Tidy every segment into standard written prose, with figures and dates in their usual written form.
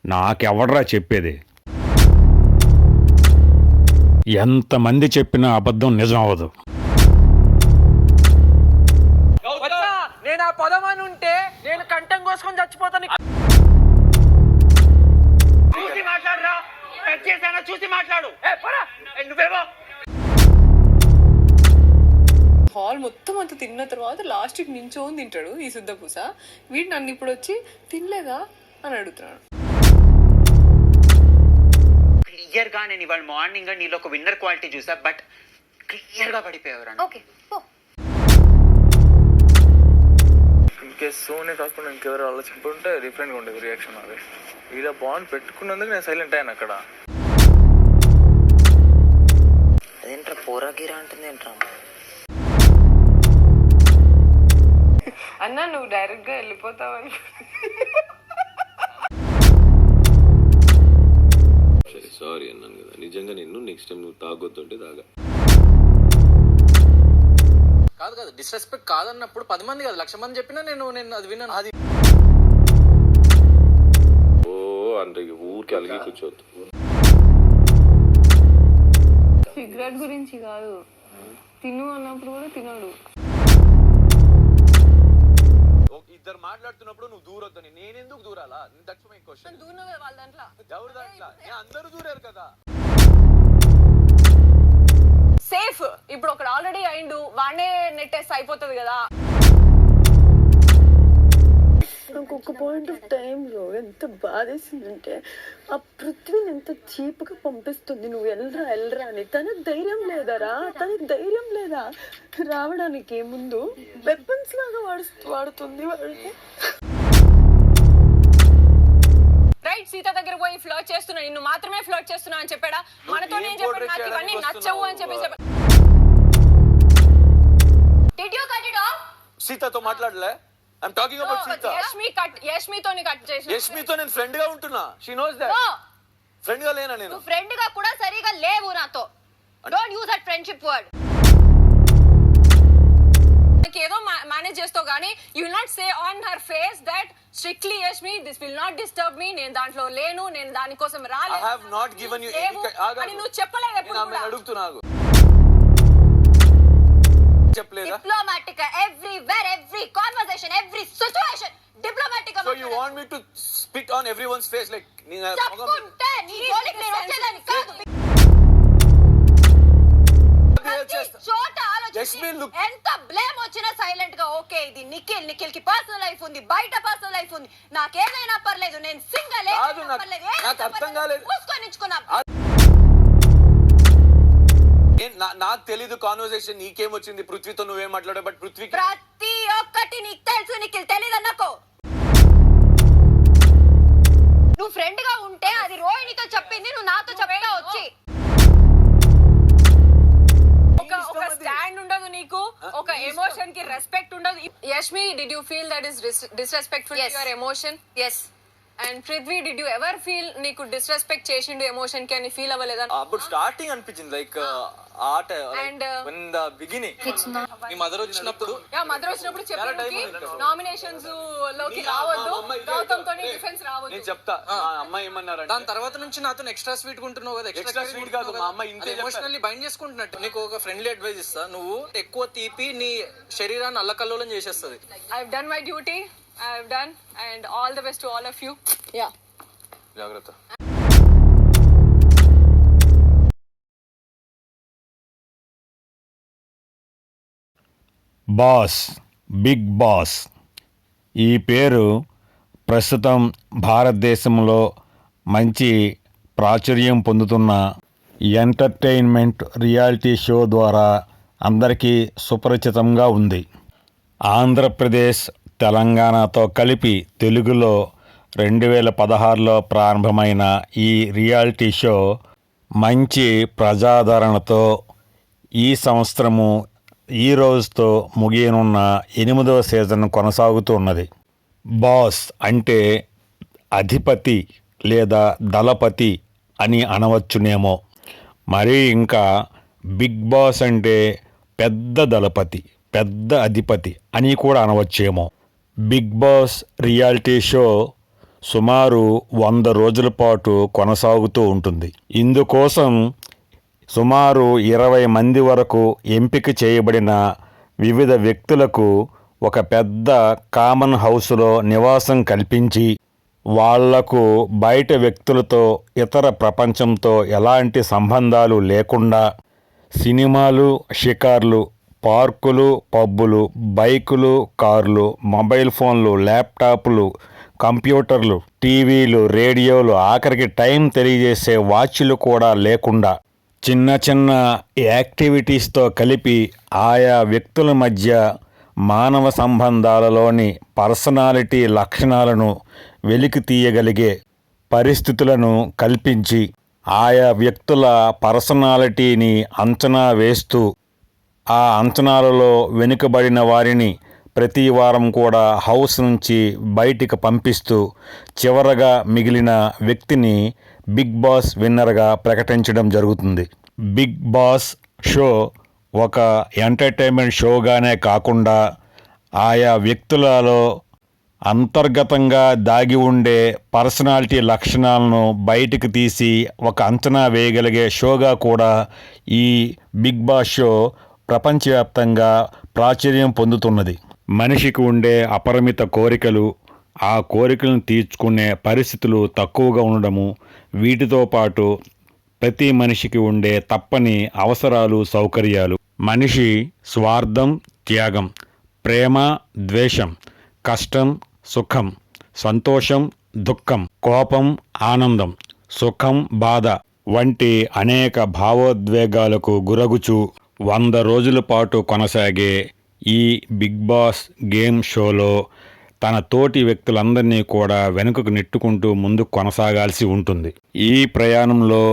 నాకెవడ్రా చెప్పేది? ఎంతమంది చెప్పినా అబద్ధం నిజం అవ్వదు. నేను ఆ పదమని ఉంటే నేను కంఠం కోసుకొని చచ్చిపోతాను. చూసి మాట్లాడరా, చూసి మాట్లాడు. నువ్వేమో హాల్ మొత్తం అంత తిన్న తర్వాత లాస్ట్కి నించోని తింటాడు ఈ శుద్ధపూస. వీడు నన్ను ఇప్పుడు వచ్చి తినలేదా అని అడుగుతున్నాడు. క్లియర్ గా నేను ఇవాళ మార్నింగ్ నీలో ఒక విన్నర్ క్వాలిటీ చూసా, బట్ క్లియర్ గా పడిపోయారు. ఇంకే సోనే కాకుండా ఇంకెవరు వాళ్ళు చెప్పుంటే డిఫరెంట్గా ఉండేది రియాక్షన్. అది ఇలా బాండ్ పెట్టుకున్నందుకు నేను సైలెంట్ అయ్యాను అక్కడ. అదేంట్రా పోరాగిరా అంటుంది ఏంట్రా? అన్నా నువ్వు డైరెక్ట్ గా వెళ్ళిపోతావని. సారీ అన్నాను కదా, నిజంగా నిన్ను నెక్స్ట్ టైం నువ్వు తాగొద్దుంటే తాగా. కాదు డిస్రెస్పెక్ట్ కాదన్నప్పుడు 10 మంది కాదు 1,00,000 మంది చెప్పినా నేను అది విన్నాను. అది ఓ అంటే ఊరికి అలిగి కూర్చోవద్దు. సిగరెట్ గురించి కాదు, తిను అన్నప్పుడు కూడా తినడు. ఇద్దరు మాట్లాడుతున్నప్పుడు నువ్వు దూరొద్దని నేనెందుకు దూరాలా? That's my question. దూరను వాళ్ళ దాంట్లో ఎవరు దాంట్లో? అందరూ దూరారు కదా. సేఫ్. ఇప్పుడు ఒకడు ఆల్రెడీ అయిండు, వాడే నెట్టేస్తే అయిపోతుంది కదా. నాకు ఒక పాయింట్ ఆఫ్ టైంలో ఎంత బాధేసిందంటే ఆ పృథ్వీని ఎంత చీప్గా పంపిస్తుంది, నువ్వు వెళ్ళరా అని. తనకు ధైర్యం లేదరా, తనకు ధైర్యం లేదా రావడానికి? ముందు వెపన్స్ లాగా వాడుతుంది వాడికి. రైట్, సీత దగ్గర పోయి ఫ్లర్ట్ చేస్తున్నా, నిన్ను మాత్రమే ఫ్లర్ట్ చేస్తున్నా అని చెప్పాడా? మనతో నేను చెప్పాడు నాకు ఇవన్నీ నచ్చవు అని చెప్పి చెప్పాడు. Did you cut it off? సీతతో మాట్లాడలే. I'm talking about Sita. యష్మితోని కట్ చేసి. యష్మితో నేను ఫ్రెండ్ గా ఉంటున్నా. She knows that. ఫ్రెండ్ గా లేనా నేను? ఫ్రెండ్ గా కూడా సరిగా లేవు నాతో. Don't use that friendship word. ఏదో మేనేజ్ చేస్తావు కానీ you will not say on her face that strictly Yashmi this will not disturb me, నేను దాంట్లో లేను, నేను దానికోసం రాలేదు. I have not given you అని నువ్వు చెప్పలేదు ఎప్పుడు కూడా. నేను అడుగుతున్నాను. చెప్పలేదా? Diplomatic everywhere, every conversation, every situation diplomatic. So you want me to spit on everyone's face like చెప్పుకుంటే నీ జోలికి నేను వచ్చేదాన్ని కాదు. చోట ఆలోచించి ఎంత బ్లేమ్ వచ్చినా సైలెంట్ గా ఓకే, ఇది నిఖిల్ కి పర్సనల్ లైఫ్ ఉంది, బయట పర్సనల్ లైఫ్ ఉంది, నాకేదైనా పర్లేదు, నేను సింగల్ నాకు అర్థం కాలేదు. పూసుకొనిచ్చుకున్నా. నాకు తెలీదు కాన్వర్సేషన్ నీకేమొచ్చింది పృథ్వీతో, నువ్వేం మాట్లాడావు? బట్ పృథ్వీకి ప్రతి ఒక్కటి నీకు తెలుసు, నిఖిల్ తెలీదు అన్నకో. నువ్వు ఫ్రెండ్ గా ఉంటే అది రోహిణితో చెప్పింది, నువ్వు నాతో చెప్పగా వచ్చి. ఒక స్టాండ్ ఉండదు నీకు, ఒక ఎమోషన్ కి రెస్పెక్ట్ ఉండదు. Yashmi, did you feel that is disrespectful to your emotion? Yes. And Prithvi, did you ever feel నీకు డిస్రెస్పెక్ట్ చేసిండు ఎమోషన్ కి అని ఫీల్ అవ్వలేదా? అప్పుడు స్టార్టింగ్ అనిపించింది లైక్ ఆట అండ్ ఇన్ ద బిగినింగ్. మీ మదర్ వచ్చినప్పుడు చెప్పడానికి నామినేషన్స్ లోకి రావద్దు, గౌతమ్ తోని డిఫెన్స్ రావద్దు. నేను చెప్తా అమ్మాయి ఏమన్నారు. దాని తర్వాత నుంచి నాతో ఎక్స్ట్రా స్వీట్ ఉంటున్నావు కదా. ఎక్స్ట్రా స్వీట్ కాదు, మా అమ్మాయి ఇంతే ఎమోషనల్లీ బైండ్ చేసుకుంటున్నట్టు. నీకు ఒక ఫ్రెండ్లీ అడ్వైస్ ఇస్తా, నువ్వు ఎక్కువ తీపి నీ శరీరాన్ని అల్లకల్లోలం చేసేస్తుంది. I've done my duty, I've done, and all the best to all of you. Yeah. జాగ్రత్త. బాస్, బిగ్ బాస్ ఈ పేరు ప్రస్తుతం భారతదేశంలో మంచి ప్రాచుర్యం పొందుతున్న ఎంటర్టైన్మెంట్ రియాలిటీ షో ద్వారా అందరికీ సుపరిచితంగా ఉంది. ఆంధ్రప్రదేశ్, తెలంగాణతో కలిపి తెలుగులో 2016లో ప్రారంభమైన ఈ రియాలిటీ షో మంచి ప్రజాదరణతో ఈ సంవత్సరము ఈ రోజుతో ముగియనున్న 8వ సీజన్ కొనసాగుతూ ఉన్నది. బాస్ అంటే అధిపతి లేదా దళపతి అని అనవచ్చునేమో. మరీ ఇంకా బిగ్ బాస్ అంటే పెద్ద దళపతి, పెద్ద అధిపతి అని కూడా అనవచ్చేమో. బిగ్ బాస్ రియాలిటీ షో సుమారు 100 రోజుల పాటు కొనసాగుతూ ఉంటుంది. ఇందుకోసం సుమారు 20 మంది వరకు ఎంపిక చేయబడిన వివిధ వ్యక్తులకు ఒక పెద్ద కామన్ హౌస్లో నివాసం కల్పించి వాళ్లకు బయట వ్యక్తులతో ఇతర ప్రపంచంతో ఎలాంటి సంబంధాలు లేకుండా సినిమాలు, షికార్లు, పార్కులు, పబ్బులు, బైకులు, కార్లు, మొబైల్ ఫోన్లు, ల్యాప్టాప్లు, కంప్యూటర్లు, టీవీలు, రేడియోలు, ఆఖరికి టైం తెలియజేసే వాచ్లు కూడా లేకుండా చిన్న చిన్న యాక్టివిటీస్తో కలిపి ఆయా వ్యక్తుల మధ్య మానవ సంబంధాలలోని పర్సనాలిటీ లక్షణాలను వెలికి తీయగలిగే పరిస్థితులను కల్పించి ఆయా వ్యక్తుల పర్సనాలిటీని అంచనా వేస్తూ ఆ అంచనాలలో వెనుకబడిన వారిని ప్రతి వారం కూడా హౌస్ నుంచి బయటికి పంపిస్తూ చివరగా మిగిలిన వ్యక్తిని బిగ్ బాస్ విన్నర్గా ప్రకటించడం జరుగుతుంది. బిగ్ బాస్ షో ఒక ఎంటర్టైన్మెంట్ షోగానే కాకుండా ఆయా వ్యక్తులలో అంతర్గతంగా దాగి ఉండే పర్సనాలిటీ లక్షణాలను బయటికి తీసి ఒక అంచనా వేయగలిగే షోగా కూడా ఈ బిగ్ బాస్ షో ప్రపంచవ్యాప్తంగా ప్రాచుర్యం పొందుతున్నది. మనిషికి ఉండే అపరిమిత కోరికలు, ఆ కోరికలను తీర్చుకునే పరిస్థితులు తక్కువగా ఉండడము, వీటితో పాటు ప్రతి మనిషికి ఉండే తప్పని అవసరాలు, సౌకర్యాలు, మనిషి స్వార్థం, త్యాగం, ప్రేమ, ద్వేషం, కష్టం, సుఖం, సంతోషం, దుఃఖం, కోపం, ఆనందం, సుఖం, బాధ వంటి అనేక భావోద్వేగాలకు గురగుచు 100 రోజుల పాటు కొనసాగే ఈ బిగ్ బాస్ గేమ్ షోలో తన తోటి వ్యక్తులందరినీ కూడా వెనుకకు నెట్టుకుంటూ ముందుకు కొనసాగాల్సి ఉంటుంది. ఈ ప్రయాణంలో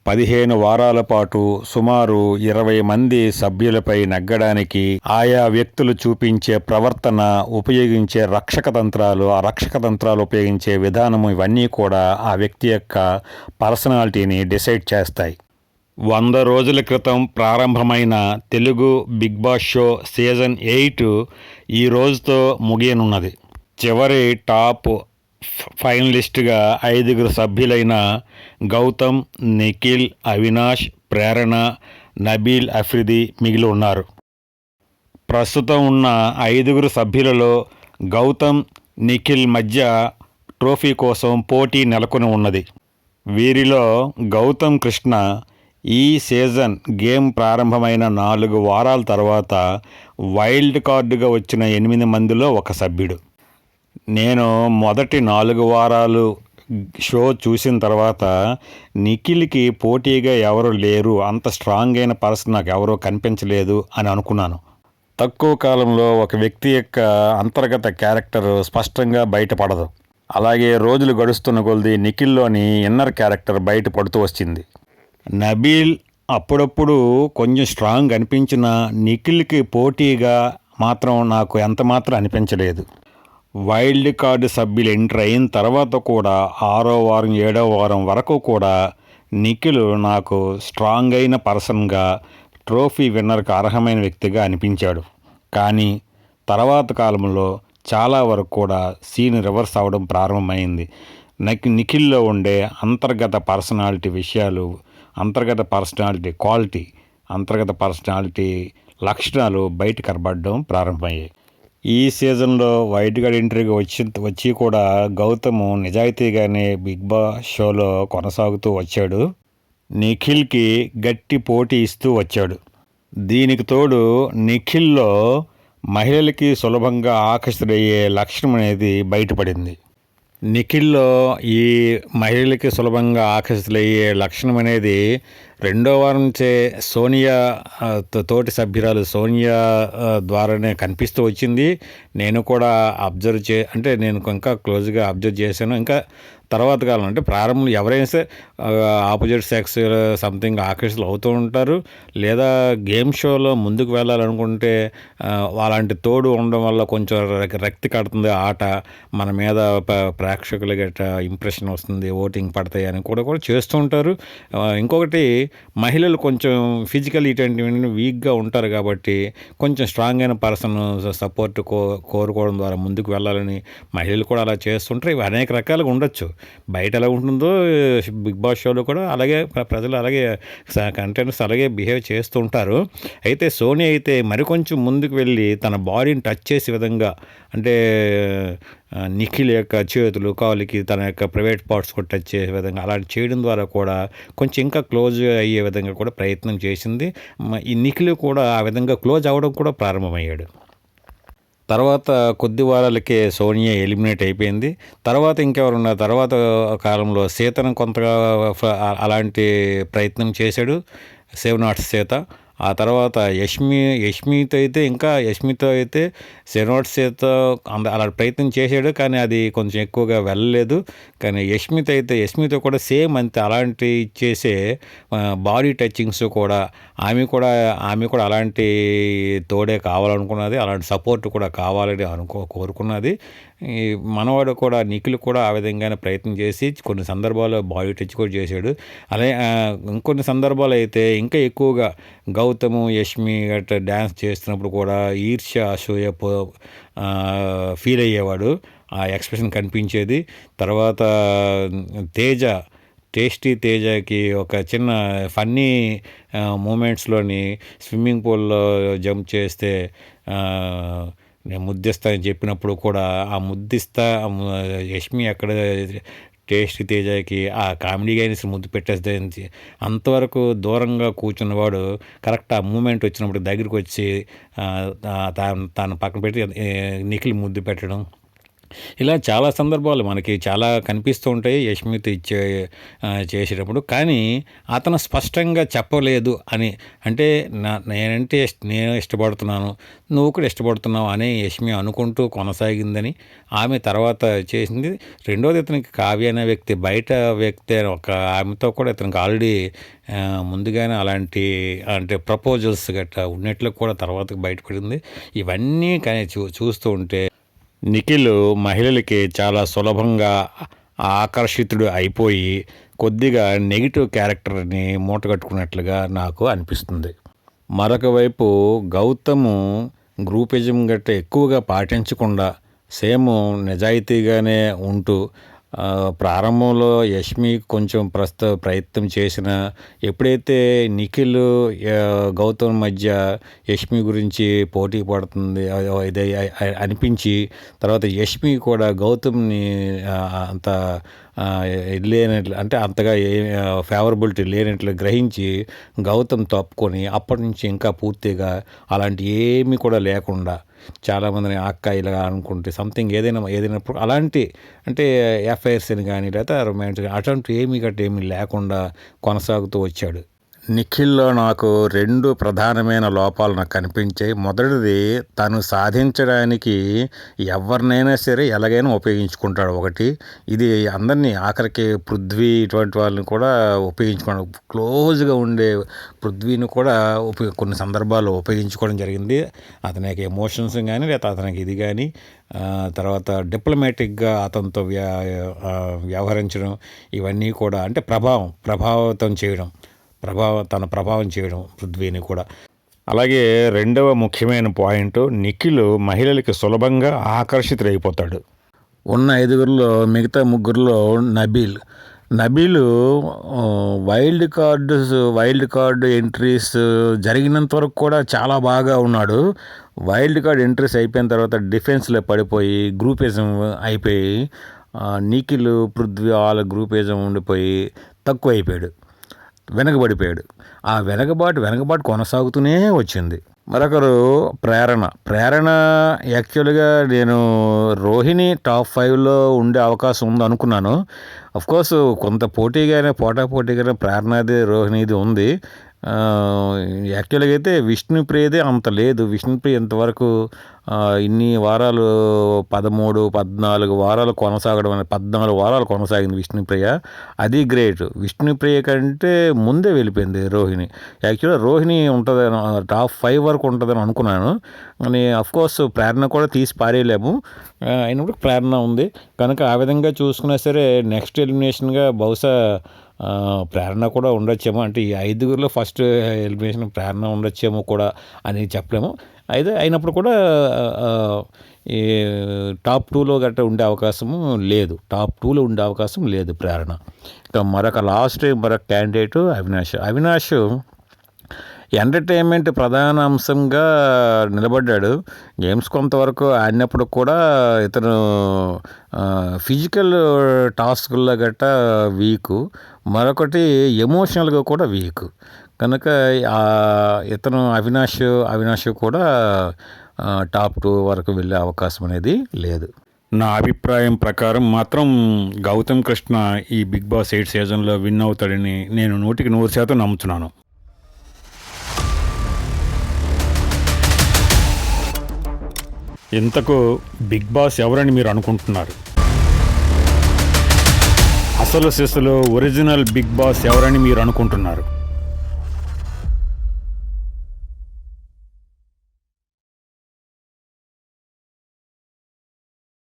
15 వారాల పాటు సుమారు 20 మంది సభ్యులపై నెగ్గడానికి ఆయా వ్యక్తులు చూపించే ప్రవర్తన, ఉపయోగించే రక్షక తంత్రాలు, ఆ రక్షక తంత్రాలు ఉపయోగించే విధానము, ఇవన్నీ కూడా ఆ వ్యక్తి యొక్క పర్సనాలిటీని డిసైడ్ చేస్తాయి. 100 రోజుల క్రితం ప్రారంభమైన Telugu Big Boss show season 8 ఈ రోజుతో ముగియనున్నది. చివరి టాప్ ఫైనలిస్టుగా 5 సభ్యులైన గౌతమ్, నిఖిల్, అవినాష్, ప్రేరణ, నబీల్ అఫ్రిది మిగిలి ఉన్నారు. ప్రస్తుతం ఉన్న 5 సభ్యులలో గౌతమ్, నిఖిల్ మధ్య ట్రోఫీ కోసం పోటీ నెలకొని ఉన్నది. వీరిలో గౌతమ్ కృష్ణ ఈ సీజన్ గేమ్ ప్రారంభమైన 4 వారాల తర్వాత వైల్డ్ కార్డుగా వచ్చిన 8 మందిలో ఒక సభ్యుడు. నేను మొదటి 4 వారాలు షో చూసిన తర్వాత నిఖిల్కి పోటీగా ఎవరు లేరు, అంత స్ట్రాంగ్ అయిన పర్సన్ నాకు ఎవరో కనిపించలేదు అని అనుకున్నాను. తక్కువ కాలంలో ఒక వ్యక్తి యొక్క అంతర్గత క్యారెక్టర్ స్పష్టంగా బయటపడదు. అలాగే రోజులు గడుస్తున్న కొలది నిఖిల్లోని ఇన్నర్ క్యారెక్టర్ బయటపడుతూ వచ్చింది. నబీల్ అప్పుడప్పుడు కొంచెం స్ట్రాంగ్ అనిపించిన నిఖిల్కి పోటీగా మాత్రం నాకు ఎంత మాత్రం అనిపించలేదు. వైల్డ్ కార్డు సభ్యులు ఎంటర్ అయిన తర్వాత కూడా 6వ వారం 7వ వారం వరకు కూడా నిఖిల్ నాకు స్ట్రాంగ్ అయిన పర్సన్గా, ట్రోఫీ విన్నర్కి అర్హమైన వ్యక్తిగా అనిపించాడు. కానీ తర్వాత కాలంలో చాలా వరకు కూడా సీన్ రివర్స్ అవ్వడం ప్రారంభమైంది. నిఖిల్లో ఉండే అంతర్గత పర్సనాలిటీ విషయాలు, అంతర్గత పర్సనాలిటీ క్వాలిటీ, అంతర్గత పర్సనాలిటీ లక్షణాలు బయట కనబడడం ప్రారంభమయ్యాయి. ఈ సీజన్లో వైల్డ్ కార్డ్ ఎంట్రీగా వచ్చి కూడా గౌతమ్ నిజాయితీగానే బిగ్ బాస్ షోలో కొనసాగుతూ వచ్చాడు. నిఖిల్కి గట్టి పోటీ ఇస్తూ వచ్చాడు. దీనికి తోడు నిఖిల్లో మహిళలకి సులభంగా ఆకర్షితుడయ్యే లక్షణం అనేది బయటపడింది. నిఖిల్లో ఈ మహిళలకి సులభంగా ఆకర్షితులయ్యే లక్షణం అనేది 2వ వారం నుంచే సోనియా తోటి సభ్యురాలు సోనియా ద్వారానే కనిపిస్తూ వచ్చింది. నేను కూడా నేను ఇంకా క్లోజ్గా అబ్జర్వ్ చేశాను. ఇంకా తర్వాత కాలం అంటే ప్రారంభంలో ఎవరైనా సరే ఆపోజిట్ సెక్స్ సంథింగ్ ఆకర్షితులు అవుతూ ఉంటారు. లేదా గేమ్ షోలో ముందుకు వెళ్ళాలనుకుంటే అలాంటి తోడు ఉండడం వల్ల కొంచెం రక్తి కడుతుంది ఆట, మన మీద ప్రేక్షకుల గట్ట ఇంప్రెషన్ వస్తుంది, ఓటింగ్ పడతాయి అని కూడా చేస్తూ ఉంటారు. ఇంకొకటి మహిళలు కొంచెం ఫిజికల్ ఇటువంటి వీక్గా ఉంటారు కాబట్టి కొంచెం స్ట్రాంగ్ అయిన పర్సన్ సపోర్ట్ కోరుకోవడం ద్వారా ముందుకు వెళ్ళాలని మహిళలు కూడా అలా చేస్తుంటారు. ఇవి అనేక రకాలుగా ఉండొచ్చు. బయట ఎలా ఉంటుందో బిగ్ బాస్ షోలో కూడా అలాగే ప్రజలు అలాగే కంటెంట్స్ అలాగే బిహేవ్ చేస్తూ ఉంటారు. అయితే సోనియా అయితే మరికొంచెం ముందుకు వెళ్ళి తన బాడీని టచ్ చేసే విధంగా, అంటే నిఖిల్ యొక్క చేతులు కాలుకి తన యొక్క ప్రైవేట్ పార్ట్స్ కూడా టచ్ చేసే విధంగా అలా చేయడం ద్వారా కూడా కొంచెం ఇంకా క్లోజ్ అయ్యే విధంగా కూడా ప్రయత్నం చేసింది. ఈ నిఖిల్ కూడా ఆ విధంగా క్లోజ్ అవ్వడం కూడా ప్రారంభమయ్యాడు. తర్వాత కొద్ది వారాలకే సోనియా ఎలిమినేట్ అయిపోయింది. తర్వాత ఇంకెవరున్నారు, తర్వాత కాలంలో సీతను కొంతగా అలాంటి ప్రయత్నం చేశాడు, సేవ్ నాట్ సీత. ఆ తర్వాత యష్మితో అయితే సెనోట్ సీత అలా ప్రయత్నం చేశాడు, కానీ అది కొంచెం ఎక్కువగా వెళ్ళలేదు. కానీ యష్మితో కూడా సేమ్ అంతే, అలాంటి చేసే బాడీ టచింగ్స్ కూడా ఆమె కూడా అలాంటి తోడే కావాలనుకున్నది, అలాంటి సపోర్ట్ కూడా కావాలని కోరుకున్నది. ఈ మనవాడు కూడా నిఖిల్ కూడా ఆ విధంగానే ప్రయత్నం చేసి కొన్ని సందర్భాల్లో బాడీ టచ్ కూడా చేశాడు. అలాగే ఇంకొన్ని సందర్భాలు అయితే ఇంకా ఎక్కువగా గౌతము యష్మి గట్రా డ్యాన్స్ చేస్తున్నప్పుడు కూడా ఈర్ష్య అసూయ ఫీల్ అయ్యేవాడు, ఆ ఎక్స్ప్రెషన్ కనిపించేది. తర్వాత టేస్టీ తేజకి ఒక చిన్న ఫన్నీ మూమెంట్స్లోని స్విమ్మింగ్ పూల్లో జంప్ చేస్తే నేను ముద్దిస్తా అని చెప్పినప్పుడు కూడా ఆ ముద్దిస్తా యష్మి అక్కడ టేస్టీ తేజకి ఆ కామెడీగా ముద్దు పెట్టేస్తే అంతవరకు దూరంగా కూర్చున్నవాడు కరెక్ట్ ఆ మూమెంట్ వచ్చినప్పుడు దగ్గరికి వచ్చి తన పక్కన పెట్టి నిఖిల్ ముద్దు పెట్టడం, ఇలా చాలా సందర్భాలు మనకి చాలా కనిపిస్తూ ఉంటాయి యష్మితో చేసేటప్పుడు. కానీ అతను స్పష్టంగా చెప్పలేదు అని, అంటే నేను ఇష్టపడుతున్నాను, నువ్వు కూడా ఇష్టపడుతున్నావు అని యష్మి అనుకుంటూ కొనసాగిందని ఆమె తర్వాత చేసింది. రెండోది, ఇతనికి కావ్య అనే వ్యక్తి బయట వ్యక్తి ఒక ఆమెతో కూడా ఇతనికి ఆల్రెడీ ముందుగానే అలాంటి అంటే ప్రపోజల్స్ గట్రా ఉన్నట్లు కూడా తర్వాత బయటపడింది. ఇవన్నీ కానీ చూస్తూ ఉంటే నిఖిల్ మహిళలకి చాలా సులభంగా ఆకర్షితుడు అయిపోయి కొద్దిగా నెగిటివ్ క్యారెక్టర్ని మూటగట్టుకున్నట్లుగా నాకు అనిపిస్తుంది. మరొక వైపు గౌతము గ్రూపిజం గట్ట ఎక్కువగా పాటించకుండా సేమ్ నిజాయితీగానే ఉంటూ ప్రారంభంలో యష్మి కొంచెం ప్రయత్నం చేసిన, ఎప్పుడైతే నిఖిల్ గౌతమ్ మధ్య యష్మి గురించి పోటీ పడుతుంది ఇది అనిపించి తర్వాత యష్మి కూడా గౌతమ్ని అంత లేనట్లు, అంటే అంతగా ఫేవరబిలిటీ లేనట్లు గ్రహించి గౌతమ్ తప్పుకొని అప్పటి నుంచి ఇంకా పూర్తిగా అలాంటి ఏమీ కూడా లేకుండా చాలామందిని అక్క ఇలా అనుకుంటే సంథింగ్ ఏదైనా అలాంటి అంటే ఎఫ్ఐఆర్స్ అని కానీ లేదా రొమాన్స్ అటువంటి ఏమీ లేకుండా కొనసాగుతూ వచ్చాడు. నిఖిల్లో నాకు 2 ప్రధానమైన లోపాలు నాకు కనిపించాయి. మొదటిది, తను సాధించడానికి ఎవరినైనా సరే ఎలాగైనా ఉపయోగించుకుంటాడు. ఒకటి ఇది అందరినీ, ఆఖరికి పృథ్వీ ఇటువంటి వాళ్ళని కూడా ఉపయోగించుకోవడం, క్లోజ్గా ఉండే పృథ్వీని కూడా కొన్ని సందర్భాల్లో ఉపయోగించుకోవడం జరిగింది. అతనికి ఎమోషన్స్ కానీ లేదా అతనికి ఇది కానీ తర్వాత డిప్లొమాటిక్గా అతనితో వ్యవహరించడం, ఇవన్నీ కూడా అంటే తన ప్రభావం చేయడం పృథ్వీని కూడా. అలాగే రెండవ ముఖ్యమైన పాయింట్, నిఖిల్ మహిళలకి సులభంగా ఆకర్షితులైపోతాడు. ఉన్న 5గురిలో మిగతా 3గురిలో నబీల్ వైల్డ్ కార్డు ఎంట్రీస్ జరిగినంత వరకు కూడా చాలా బాగా ఉన్నాడు. వైల్డ్ కార్డ్ ఎంట్రీస్ అయిపోయిన తర్వాత డిఫెన్స్లో పడిపోయి గ్రూపిజం అయిపోయి నిఖిల్ పృథ్వీ వాళ్ళ గ్రూపిజం ఉండిపోయి తక్కువ అయిపోయాడు, వెనకబడిపోయాడు. ఆ వెనకబాటు కొనసాగుతూనే వచ్చింది. మరొకరు ప్రేరణ యాక్చువల్గా నేను రోహిణి టాప్ 5లో ఉండే అవకాశం ఉంది అనుకున్నాను. అఫ్కోర్స్ కొంత పోటాపోటీగానే ప్రేరణది రోహిణిది ఉంది. యాక్చువల్గా అయితే విష్ణుప్రియదే అంత లేదు. విష్ణుప్రియ ఇంతవరకు ఇన్ని వారాలు 13, 14 వారాలు కొనసాగడం అనేది 14 వారాలు కొనసాగింది విష్ణుప్రియ. అది గ్రేట్. విష్ణుప్రియ కంటే ముందే వెళ్ళిపోయింది రోహిణి. యాక్చువల్గా రోహిణి ఉంటుంది, టాప్ 5 వరకు ఉంటుందని అనుకున్నాను. కానీ అఫ్కోర్స్ ప్రేరణ కూడా తీసి పారేయలేము. అయినప్పుడు ప్రేరణ ఉంది కనుక ఆ విధంగా చూసుకున్నా సరే నెక్స్ట్ ఎలిమినేషన్గా బహుశా ప్రేరణ కూడా ఉండొచ్చేమో. అంటే ఈ 5గురిలో ఫస్ట్ ఎలిమినేషన్ ప్రేరణ ఉండొచ్చేమో కూడా అని చెప్పలేము. అయితే అయినప్పుడు కూడా ఈ టాప్ 2లో గట్రా ఉండే అవకాశము లేదు. టాప్ 2లో ఉండే అవకాశం లేదు ప్రేరణ. ఇక మరొక క్యాండిడేట్ అవినాష్ ఎంటర్టైన్మెంట్ ప్రధాన అంశంగా నిలబడ్డాడు. గేమ్స్ కొంతవరకు ఆడినప్పుడు కూడా ఇతను ఫిజికల్ టాస్కుల్లో గట్టా వీకు, మరొకటి ఎమోషనల్గా కూడా వీకు. కనుక ఇతను అవినాష్ కూడా టాప్ 2 వరకు వెళ్ళే అవకాశం అనేది లేదు. నా అభిప్రాయం ప్రకారం మాత్రం గౌతమ్ కృష్ణ ఈ బిగ్ బాస్ 8 సీజన్లో విన్ అవుతాడని నేను 100% నమ్ముతున్నాను. ఇంతకు బిగ్ బాస్ ఎవరని మీరు అనుకుంటున్నారు? అసలు సిసలు ఒరిజినల్ బిగ్ బాస్ ఎవరని మీరు అనుకుంటున్నారు?